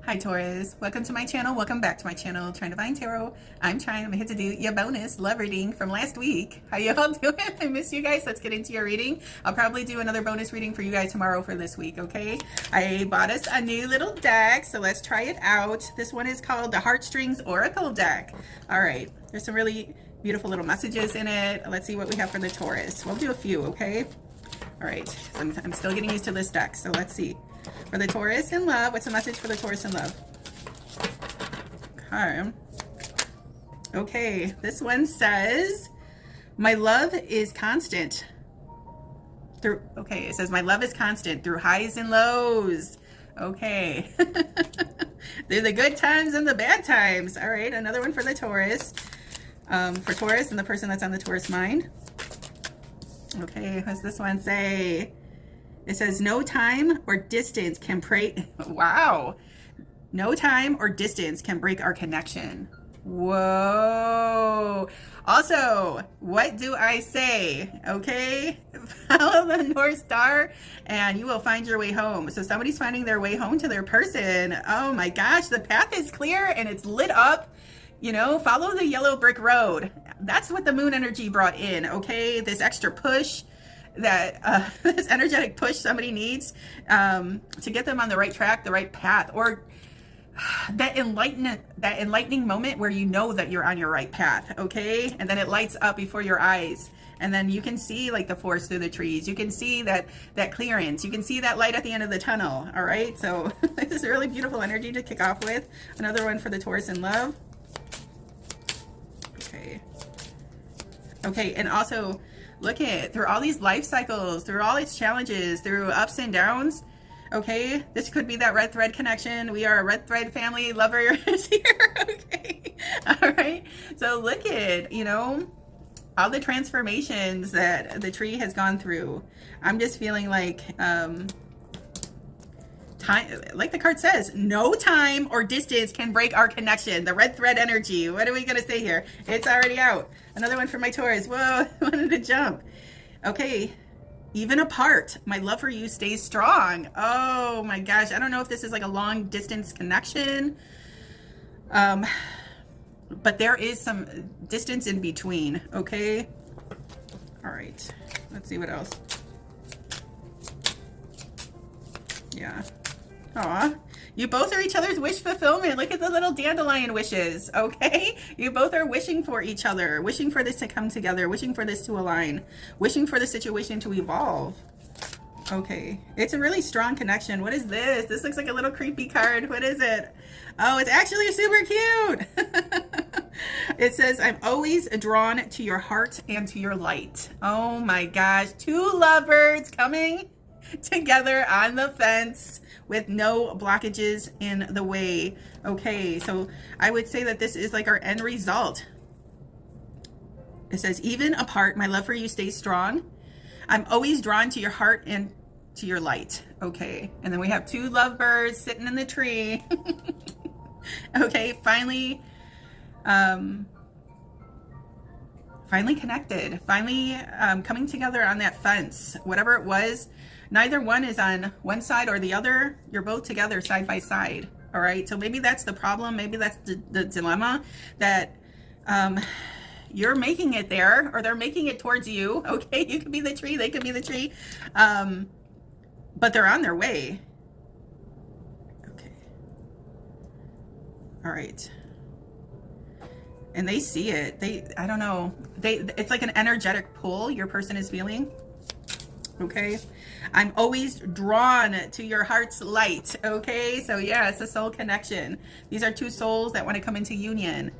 Hi Taurus, welcome to my channel. Welcome back to my channel, Trine Divine Tarot. I'm Trine. I'm here to do your bonus love reading from last week. How y'all doing? I miss you guys. Let's get into your reading. I'll probably do another bonus reading for you guys tomorrow for this week, okay? I bought us a new little deck, so let's try it out. This one is called the Heartstrings Oracle deck. All right, there's some really beautiful little messages in it. Let's see what we have for the Taurus. We'll do a few, okay? All right, I'm still getting used to this deck, so let's see. For the Taurus in love, what's the message for the Taurus in love? Okay, this one says, my love is constant. It says, my love is constant through highs and lows. Okay. They're the good times and the bad times. All right, another one for the Taurus. For Taurus and the person that's on the Taurus mind. Okay, what's this one say? It says, no time or distance can break. Wow. No time or distance can break our connection. Whoa. Also, what do I say? Okay. Follow the North Star and you will find your way home. So somebody's finding their way home to their person. Oh my gosh, the path is clear and it's lit up. You know, follow the yellow brick road. That's what the moon energy brought in. Okay. This extra push, that this energetic push somebody needs to get them on the right track, the right path, or that enlightening moment where you know that you're on your right path, okay? And then it lights up before your eyes, and then you can see like the forest through the trees. You can see that clearance. You can see that light at the end of the tunnel. All right, so this is a really beautiful energy to kick off with. Another one for the Taurus in love. Okay, and also look at through all these life cycles, through all its challenges, through ups and downs. Okay, this could be that red thread connection. We are a red thread family, lovers here. Okay, all right. So look at, you know, all the transformations that the tree has gone through. I'm just feeling like, like the card says, no time or distance can break our connection. The red thread energy. What are we going to say here? It's already out. Another one for my Taurus. Whoa, I wanted to jump. Okay. Even apart, my love for you stays strong. Oh my gosh. I don't know if this is like a long distance connection. But there is some distance in between. Okay. All right. Let's see what else. Yeah. Aw, you both are each other's wish fulfillment. Look at the little dandelion wishes, okay? You both are wishing for each other, wishing for this to come together, wishing for this to align, wishing for the situation to evolve. Okay, it's a really strong connection. What is this? This looks like a little creepy card. What is it? Oh, it's actually super cute. It says, I'm always drawn to your heart and to your light. Oh my gosh, two lovebirds coming together on the fence with no blockages in the way. Okay, so I would say that this is like our end result. It says, even apart, my love for you stays strong. I'm always drawn to your heart and to your light. Okay, and then we have two lovebirds sitting in the tree. Okay, finally connected, finally coming together on that fence. Whatever it was, neither one is on one side or the other. You're both together side by side. All right, so maybe that's the problem. Maybe that's the dilemma, that you're making it there, or they're making it towards you. Okay, you could be the tree, they could be the tree, but they're on their way. Okay, all right. And they see it. I don't know. It's like an energetic pull your person is feeling. Okay. I'm always drawn to your heart's light. Okay. So yeah, it's a soul connection. These are two souls that want to come into union.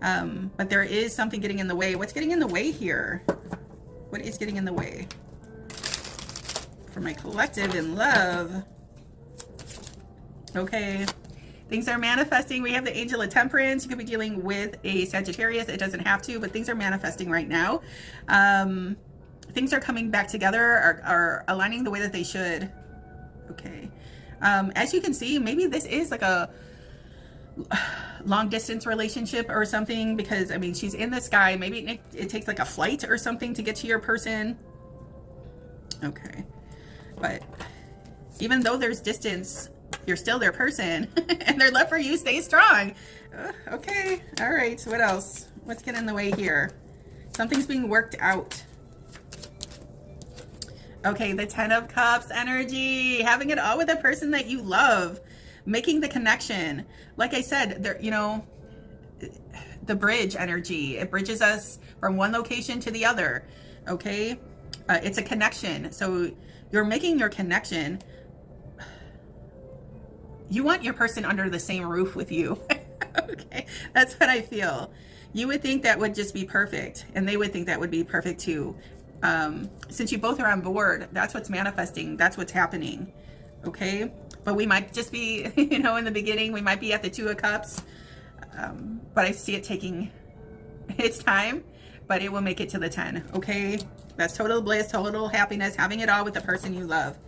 But there is something getting in the way. What's getting in the way here? What is getting in the way? For my collective in love. Okay. Things are manifesting. We have the Angel of Temperance. You could be dealing with a Sagittarius. It doesn't have to, but things are manifesting right now. Things are coming back together, are aligning the way that they should. Okay. As you can see, maybe this is like a long distance relationship or something, because I mean, she's in the sky. Maybe it takes like a flight or something to get to your person. Okay. But even though there's distance, you're still their person and their love for you stays strong. Okay. All right. So what else? What's getting in the way here? Something's being worked out. Okay. The 10 of Cups energy, having it all with a person that you love, making the connection. Like I said, there, you know, the bridge energy, it bridges us from one location to the other. Okay. It's a connection. So you're making your connection. You want your person under the same roof with you. Okay. That's what I feel. You would think that would just be perfect, and they would think that would be perfect too. Since you both are on board, that's what's manifesting. That's what's happening. Okay. But we might just be, you know, in the beginning, we might be at the 2 of Cups. But I see it taking its time, but it will make it to the 10. Okay. That's total bliss, total happiness, having it all with the person you love.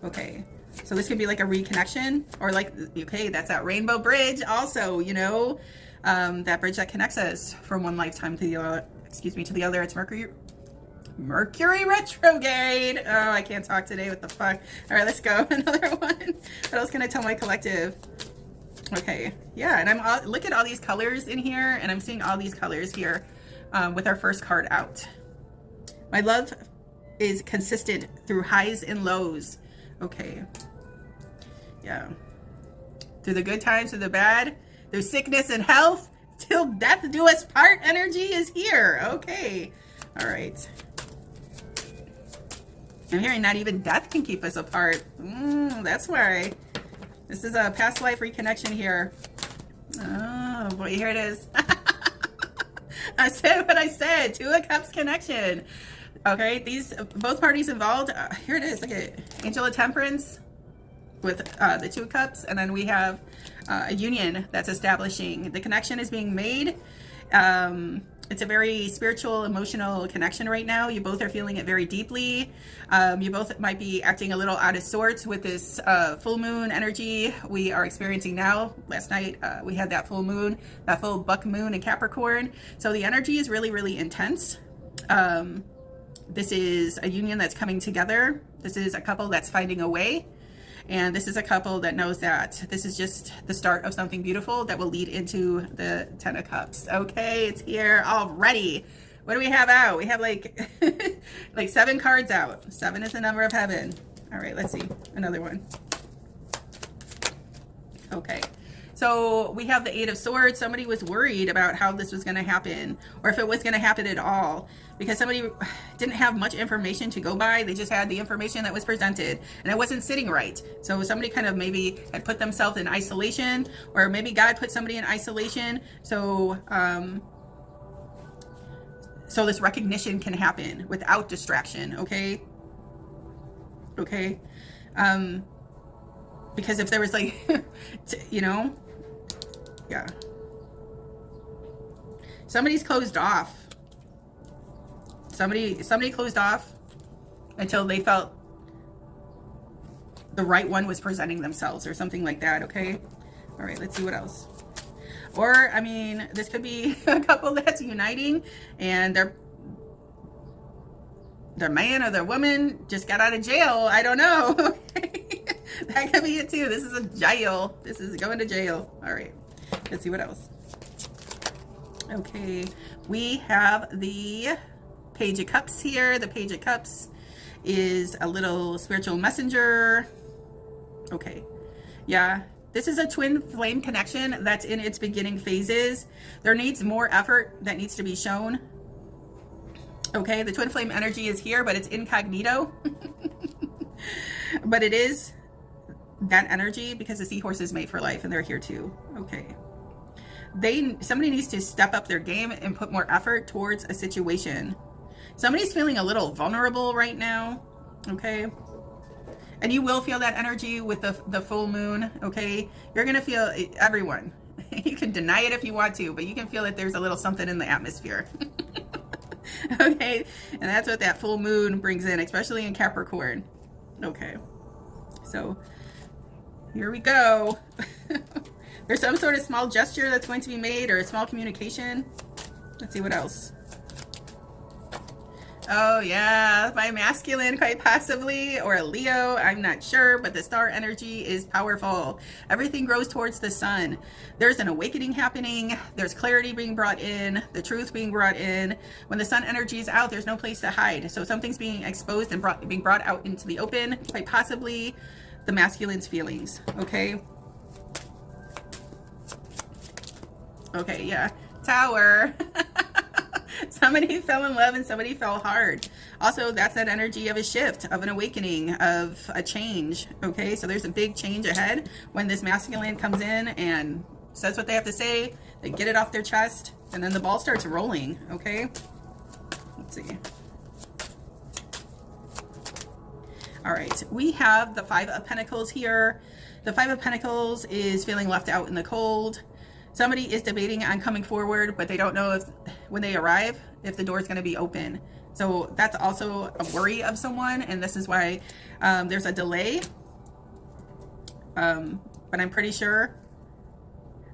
Okay. So this could be like a reconnection, or like, okay, that's that rainbow bridge also, you know, that bridge that connects us from one lifetime to the other, excuse me, to the other. It's Mercury retrograde. Oh, I can't talk today. What the fuck? All right, let's go. Another one. What else can I tell my collective? Okay. Yeah. And look at all these colors in here, and I'm seeing all these colors here with our first card out. My love is consistent through highs and lows. Okay. Yeah. Through the good times, through the bad, through sickness and health, till death do us part energy is here. Okay. All right. I'm hearing not even death can keep us apart. That's why. This is a past life reconnection here. Oh boy, here it is. I said what I said. 2 of Cups connection. Okay, these both parties involved. Here it is. Look at Angel of Temperance with the 2 of Cups, and then we have a union that's establishing. The connection is being made. It's a very spiritual, emotional connection right now. You both are feeling it very deeply. You both might be acting a little out of sorts with this full moon energy we are experiencing now. Last night we had that full moon, that full buck moon in Capricorn. So the energy is really, really intense. This is a union that's coming together. This is a couple that's finding a way. And this is a couple that knows that this is just the start of something beautiful that will lead into the 10 of Cups. Okay, it's here already. What do we have out? We have like, like 7 cards out. 7 is the number of heaven. All right, let's see. Another one. Okay. So we have the 8 of Swords. Somebody was worried about how this was going to happen, or if it was going to happen at all, because somebody didn't have much information to go by. They just had the information that was presented, and it wasn't sitting right. So somebody kind of maybe had put themselves in isolation, or maybe God put somebody in isolation. So, so this recognition can happen without distraction. Okay. Okay. Because if there was like, you know, yeah, somebody's closed off. Somebody closed off until they felt the right one was presenting themselves or something like that. Okay. All right. Let's see what else. Or, I mean, this could be a couple that's uniting, and their man or their woman just got out of jail. I don't know. That could be it too. This is a jail. This is going to jail. All right. Let's see what else. Okay. We have the Page of Cups here. The Page of Cups is a little spiritual messenger. Okay. Yeah. This is a twin flame connection that's in its beginning phases. There needs more effort that needs to be shown. Okay. The twin flame energy is here, but it's incognito. But it is that energy because the seahorse is made for life, and they're here too. Okay. Somebody needs to step up their game and put more effort towards a situation. Somebody's feeling a little vulnerable right now. Okay. And you will feel that energy with the full moon. Okay. You're going to feel, everyone, you can deny it if you want to, but you can feel that there's a little something in the atmosphere. Okay. And that's what that full moon brings in, especially in Capricorn. Okay. So here we go. There's some sort of small gesture that's going to be made, or a small communication. Let's see what else. Oh yeah, by masculine quite possibly, or a Leo, I'm not sure, but the star energy is powerful. Everything grows towards the sun. There's an awakening happening. There's clarity being brought in, the truth being brought in. When the sun energy is out, there's no place to hide. So something's being exposed and being brought out into the open, quite possibly the masculine's feelings, okay? Okay, yeah. Tower. Somebody fell in love and somebody fell hard. Also, that's that energy of a shift, of an awakening, of a change. Okay, so there's a big change ahead when this masculine comes in and says what they have to say. They get it off their chest, and then the ball starts rolling. Okay, let's see. All right, we have the Five of Pentacles here. The Five of Pentacles is feeling left out in the cold. Somebody is debating on coming forward, but they don't know if when they arrive, if the door is going to be open. So that's also a worry of someone, and this is why there's a delay. But I'm pretty sure.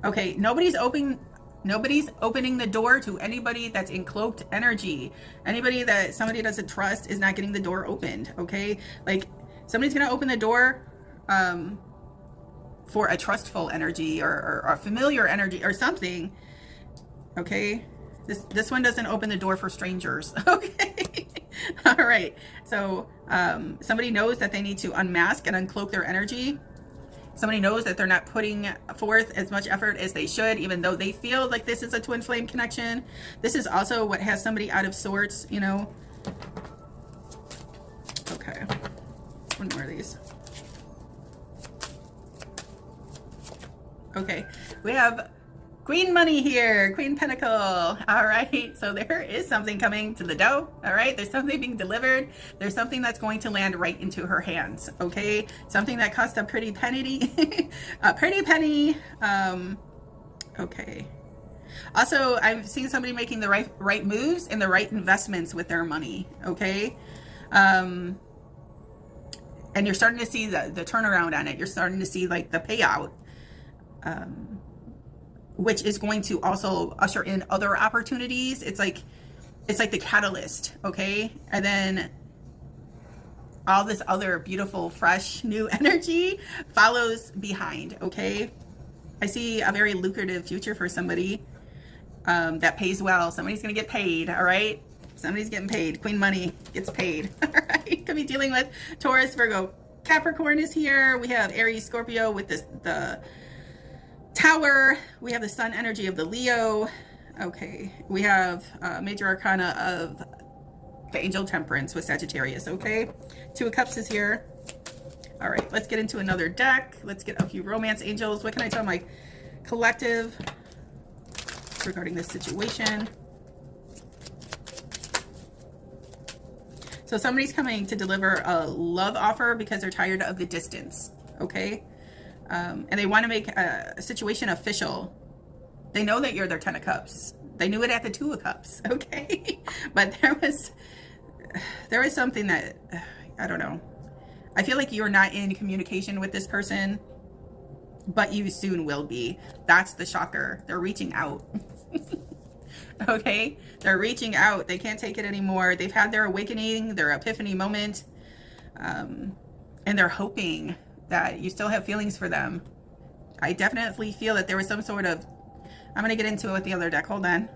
Okay, nobody's opening the door to anybody that's in cloaked energy. Anybody that somebody doesn't trust is not getting the door opened. Okay, like somebody's going to open the door for a trustful energy or a familiar energy or something. Okay, this one doesn't open the door for strangers. Okay. All right, so somebody knows that they need to unmask and uncloak their energy. Somebody knows that they're not putting forth as much effort as they should, even though they feel like this is a twin flame connection. This is also what has somebody out of sorts, you know. Okay, one more of these. Okay, we have Queen Money here, Queen Pentacle. All right, so there is something coming to the dough. All right, there's something being delivered. There's something that's going to land right into her hands. Okay, something that cost a pretty penny, a pretty penny. Okay. Also, I've seen somebody making the right moves and the right investments with their money. Okay. And you're starting to see the turnaround on it. You're starting to see like the payout. Which is going to also usher in other opportunities. It's like the catalyst, okay? And then all this other beautiful, fresh, new energy follows behind, okay? I see a very lucrative future for somebody that pays well. Somebody's gonna get paid, all right? Somebody's getting paid. Queen Money gets paid, all right? Could be dealing with Taurus, Virgo, Capricorn is here. We have Aries, Scorpio with the Tower. We have the sun energy of the Leo. Okay, we have major arcana of the angel Temperance with Sagittarius. Okay, Two of Cups is here. All right, let's get into another deck. Let's get a few romance angels. What can I tell my collective regarding this situation? So somebody's coming to deliver a love offer because they're tired of the distance. Okay. And they want to make a situation official. They know that you're their 10 of Cups. They knew it at the 2 of Cups, okay? But there was something that, I don't know. I feel like you're not in communication with this person, but you soon will be. That's the shocker. They're reaching out. Okay? They're reaching out. They can't take it anymore. They've had their awakening, their epiphany moment, and they're hoping that you still have feelings for them. I definitely feel that there was some sort of, I'm going to get into it with the other deck. Hold on.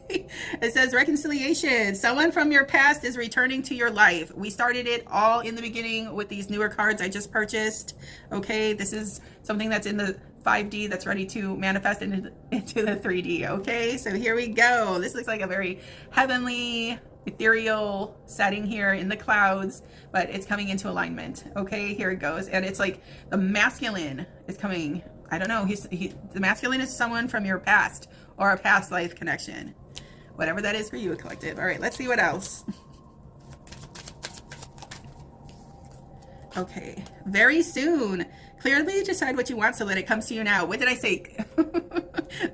It says reconciliation. Someone from your past is returning to your life. We started it all in the beginning with these newer cards I just purchased. Okay, this is something that's in the 5D that's ready to manifest into the 3D. Okay, so here we go. This looks like a very heavenly, ethereal setting here in the clouds, but it's coming into alignment. Okay, here it goes. And it's like the masculine is coming. I don't know. The masculine is someone from your past or a past life connection. Whatever that is for you, collective. All right, let's see what else. Okay, very soon. Clearly decide what you want so that it comes to you now. What did I say?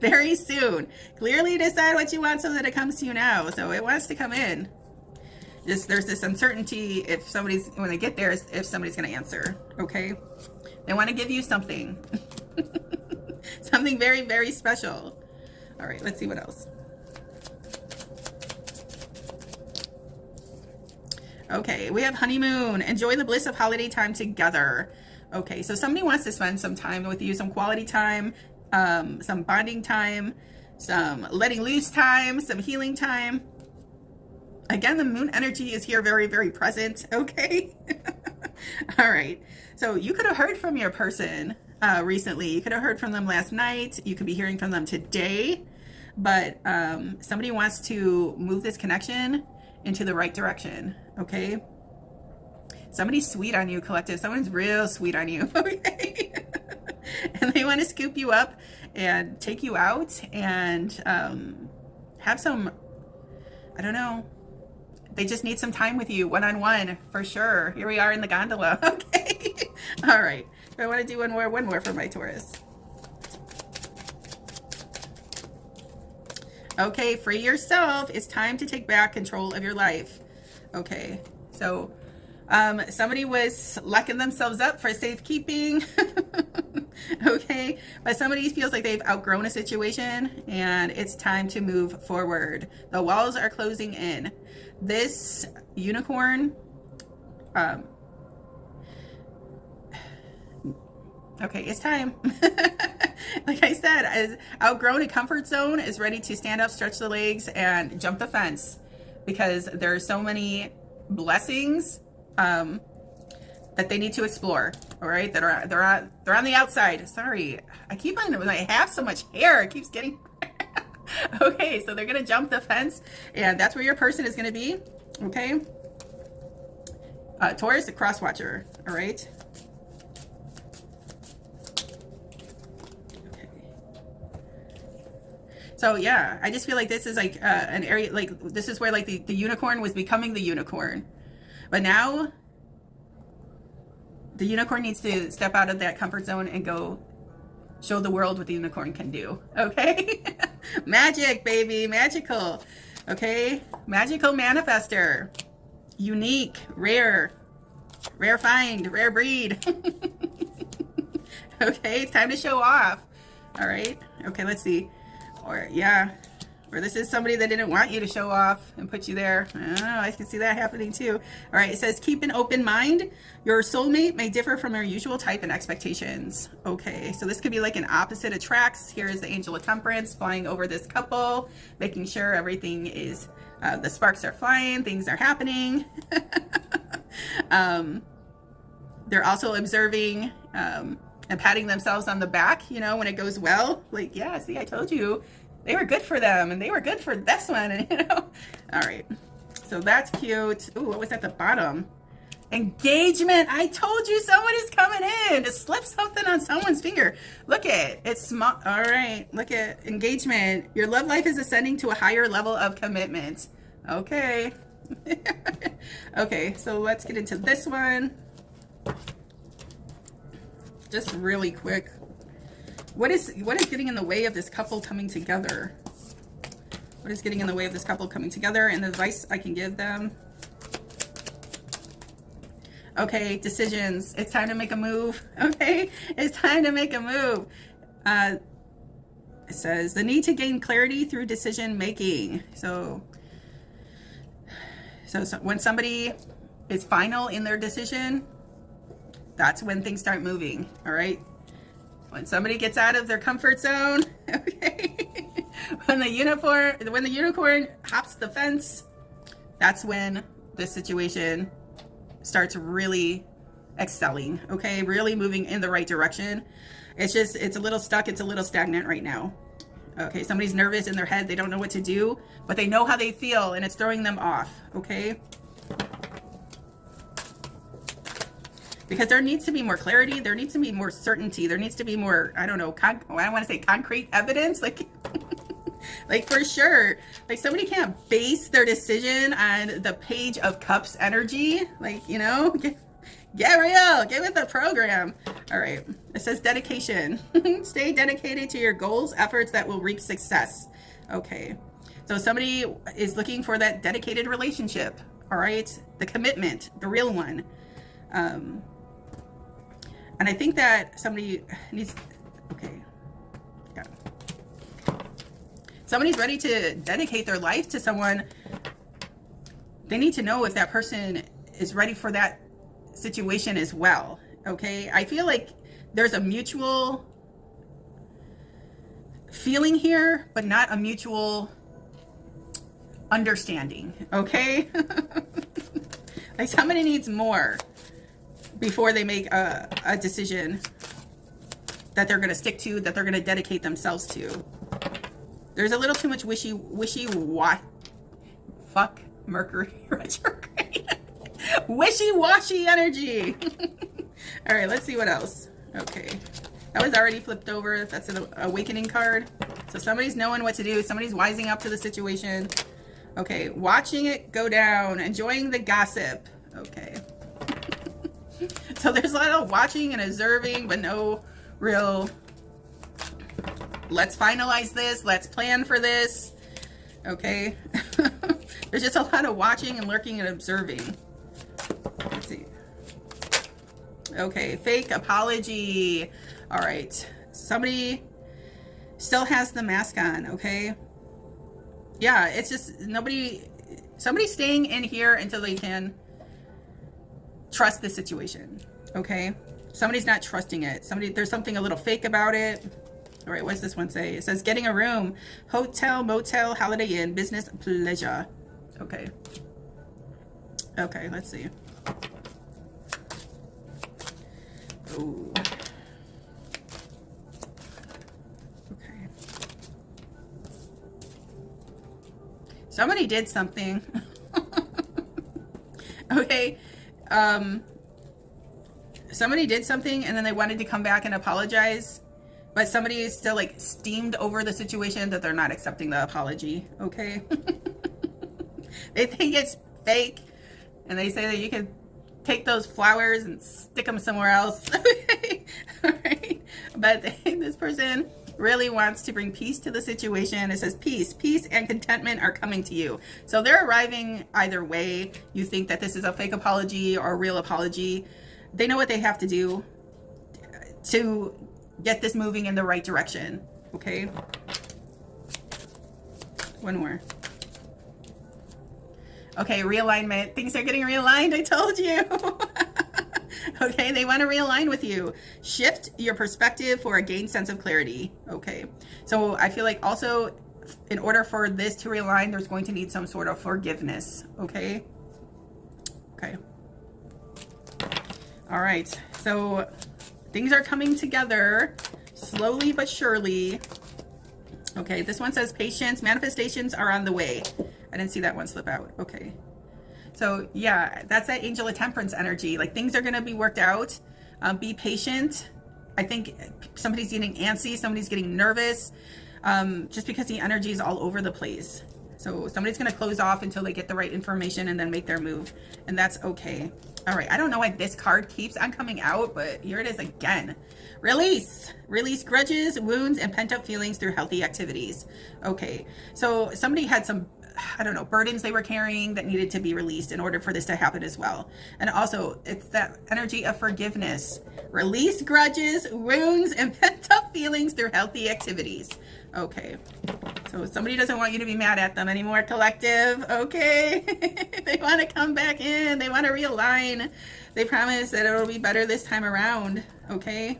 Very soon. Clearly decide what you want so that it comes to you now. So it wants to come in. There's this uncertainty if somebody's, when they get there, if somebody's going to answer. Okay? They want to give you something. Something very, very special. All right, let's see what else. Okay, we have honeymoon. Enjoy the bliss of holiday time together. Okay, so somebody wants to spend some time with you, some quality time, some bonding time, some letting loose time, some healing time. Again, the moon energy is here very, very present. Okay. All right. So you could have heard from your person recently. You could have heard from them last night. You could be hearing from them today. But somebody wants to move this connection into the right direction. Okay. Somebody's sweet on you, collective. Someone's real sweet on you. Okay. And they want to scoop you up and take you out and have some, I don't know. They just need some time with you, one-on-one, for sure. Here we are in the gondola. Okay. All right. I want to do one more for my Taurus. Okay, free yourself. It's time to take back control of your life. Okay, so somebody was locking themselves up for safekeeping. Okay, but somebody feels like they've outgrown a situation and it's time to move forward. The walls are closing in. This unicorn, okay, it's time. Like I said, is outgrown a comfort zone, is ready to stand up, stretch the legs, and jump the fence, because there are so many blessings that they need to explore. All right, they're on the outside. Sorry, I have so much hair, it keeps getting. Okay, so they're gonna jump the fence, and that's where your person is gonna be. Okay, Taurus, a cross watcher. All right. So yeah, I just feel like this is like an area, like this is where like the unicorn was becoming the unicorn. But now the unicorn needs to step out of that comfort zone and go show the world what the unicorn can do. Okay? Magic, baby, magical. Okay? Magical manifester. Unique, rare find, rare breed. Okay, it's time to show off. All right? Okay, let's see. Or this is somebody that didn't want you to show off and put you there. I can see that happening too. All right, it says keep an open mind. Your soulmate may differ from your usual type and expectations. Okay, so this could be like an opposite attracts. Here is the Angel of Temperance flying over this couple, making sure everything is, the sparks are flying, things are happening. They're also observing and patting themselves on the back, you know, when it goes well. Like, yeah, see, I told you. They were good for them, and they were good for this one, and you know. All right, so that's cute. Ooh, what was at the bottom? Engagement. I told you someone is coming in to slip something on someone's finger. Look at it's small. All right, look at engagement. Your love life is ascending to a higher level of commitment. Okay. Okay, so let's get into this one. Just really quick. What is getting in the way of this couple coming together? What is getting in the way of this couple coming together, and the advice I can give them? Okay, decisions. It's time to make a move. Okay, it's time to make a move. It says the need to gain clarity through decision making. So when somebody is final in their decision, that's when things start moving. All right. When somebody gets out of their comfort zone, okay, when the unicorn hops the fence, that's when this situation starts really excelling, okay, really moving in the right direction. It's a little stuck, it's a little stagnant right now. Okay, somebody's nervous in their head, they don't know what to do, but they know how they feel, and it's throwing them off, okay? Because there needs to be more clarity. There needs to be more certainty. There needs to be more, I don't know, I don't want to say concrete evidence. Like, like for sure. Like somebody can't base their decision on the Page of Cups energy. Like, you know, get real. Get with the program. All right. It says dedication. Stay dedicated to your goals, efforts that will reap success. Okay. So somebody is looking for that dedicated relationship. All right. The commitment, the real one. And I think that somebody needs, okay, yeah. Somebody's ready to dedicate their life to someone. They need to know if that person is ready for that situation as well. Okay, I feel like there's a mutual feeling here, but not a mutual understanding. Okay. Like somebody needs more before they make a decision that they're going to stick to, that they're going to dedicate themselves to. There's a little too much wishy-washy. Fuck Mercury retrograde. Wishy-washy energy. All right, let's see what else. Okay, that was already flipped over. That's an awakening card. So somebody's knowing what to do. Somebody's wising up to the situation. Okay, watching it go down, enjoying the gossip. Okay. So there's a lot of watching and observing, but no real, let's finalize this, let's plan for this. Okay. There's just a lot of watching and lurking and observing. Let's see. Okay, fake apology. All right. Somebody still has the mask on, okay? Yeah, it's just somebody's staying in here until they can trust the situation, okay? Somebody's not trusting it. There's something a little fake about it. All right, what does this one say? It says getting a room, hotel, motel, holiday inn, business, pleasure. Okay. Okay, let's see. Ooh. Okay. Somebody did something. Okay. Somebody did something and then they wanted to come back and apologize, but somebody is still like steamed over the situation that they're not accepting the apology. Okay. They think it's fake and they say that you can take those flowers and stick them somewhere else. Okay. All right. But this person really wants to bring peace to the situation. It says peace and contentment are coming to you. So they're arriving either way. You think that this is a fake apology or a real apology. They know what they have to do to get this moving in the right direction. Okay. One more. Okay, realignment. Things are getting realigned, I told you. Okay, they want to realign with you. Shift your perspective for a gained sense of clarity. Okay, so I feel like also in order for this to realign, there's going to need some sort of forgiveness. Okay. Okay. All right, so things are coming together slowly but surely. Okay, this one says patience, manifestations are on the way. I didn't see that one slip out. Okay. So yeah, that's that Angel of Temperance energy. Like things are going to be worked out. Be patient. I think somebody's getting antsy. Somebody's getting nervous just because the energy is all over the place. So somebody's going to close off until they get the right information and then make their move. And that's okay. All right. I don't know why this card keeps on coming out, but here it is again. Release. Release grudges, wounds, and pent-up feelings through healthy activities. Okay. So somebody had some, I don't know, burdens they were carrying that needed to be released in order for this to happen as well. And also, it's that energy of forgiveness. Release grudges, wounds, and pent-up feelings through healthy activities. Okay. So somebody doesn't want you to be mad at them anymore, collective. Okay. They want to come back in. They want to realign. They promise that it'll be better this time around. Okay.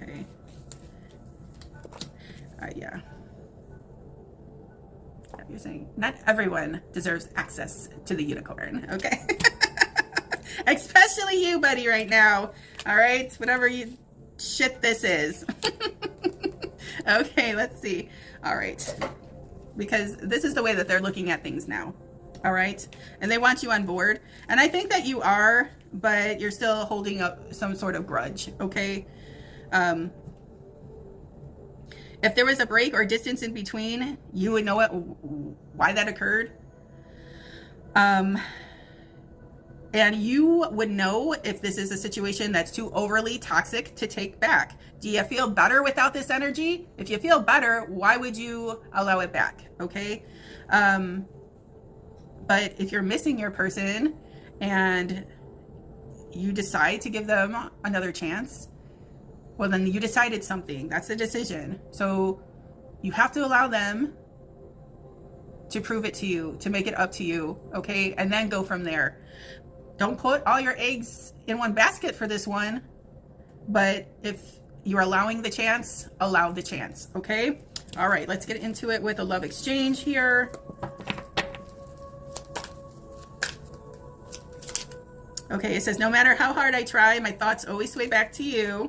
Okay. Yeah. You're saying not everyone deserves access to the unicorn. Okay. Especially you, buddy, right now. All right. Whatever you shit this is. Okay, let's see. All right. Because this is the way that they're looking at things now. All right. And they want you on board. And I think that you are, but you're still holding up some sort of grudge. Okay. If there was a break or distance in between, you would know why that occurred. And you would know if this is a situation that's too overly toxic to take back. Do you feel better without this energy? If you feel better, why would you allow it back? Okay. But if you're missing your person and you decide to give them another chance, well, then you decided something. That's a decision. So you have to allow them to prove it to you, to make it up to you, okay? And then go from there. Don't put all your eggs in one basket for this one, but if you're allowing the chance, allow the chance, okay? All right, let's get into it with a love exchange here. Okay, it says, no matter how hard I try, my thoughts always sway back to you.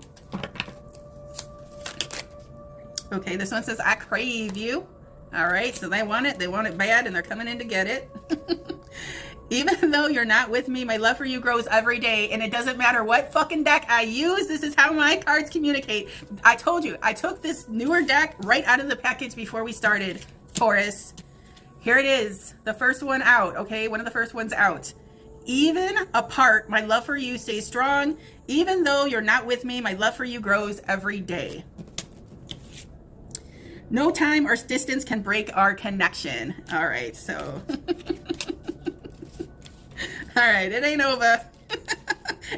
Okay, this one says, I crave you. All right, so they want it bad, and they're coming in to get it. Even though you're not with me, my love for you grows every day, and it doesn't matter what fucking deck I use. This is how my cards communicate. I told you, I took this newer deck right out of the package before we started, Taurus. Here it is, the first one out, okay? One of the first ones out. Even apart, my love for you stays strong. Even though you're not with me, my love for you grows every day. No time or distance can break our connection. All right, so. All right, it ain't over.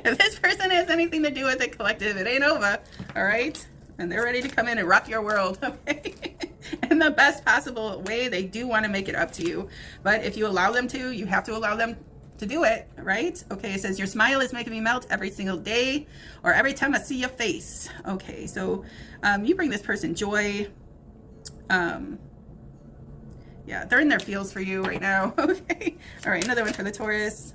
If this person has anything to do with the collective, it ain't over. All right, and they're ready to come in and rock your world, okay? In the best possible way. They do want to make it up to you, but if you allow them to, you have to allow them to do it, right? Okay, it says, your smile is making me melt every single day, or every time I see your face. Okay, so you bring this person joy. Yeah, they're in their feels for you right now. Okay, all right, another one for the Taurus.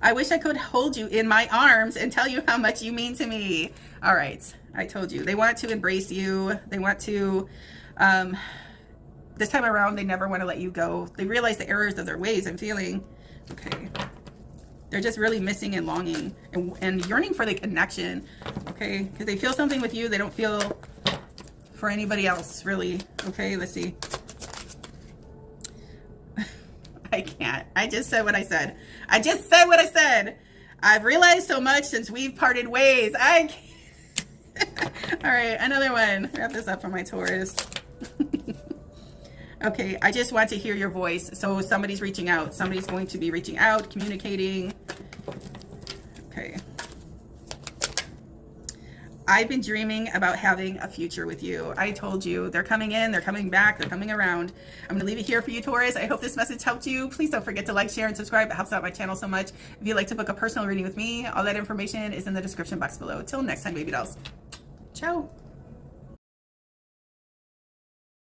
I wish I could hold you in my arms and tell you how much you mean to me. All right, I told you, they want to embrace you. They want to, this time around, they never want to let you go. They realize the errors of their ways and feeling. Okay, they're just really missing and longing and yearning for the connection, okay? Because they feel something with you they don't feel for anybody else, really. Okay, let's see. I can't. I just said what I said. I just said what I said. I've realized so much since we've parted ways. I can't. All right, another one. Wrap this up for my Taurus. Okay, I just want to hear your voice. So somebody's reaching out. Somebody's going to be reaching out, communicating. Okay. I've been dreaming about having a future with you. I told you, they're coming in, they're coming back, they're coming around. I'm gonna leave it here for you, Taurus. I hope this message helped you. Please don't forget to like, share, and subscribe. It helps out my channel so much. If you'd like to book a personal reading with me, all that information is in the description box below. Till next time, baby dolls. Ciao.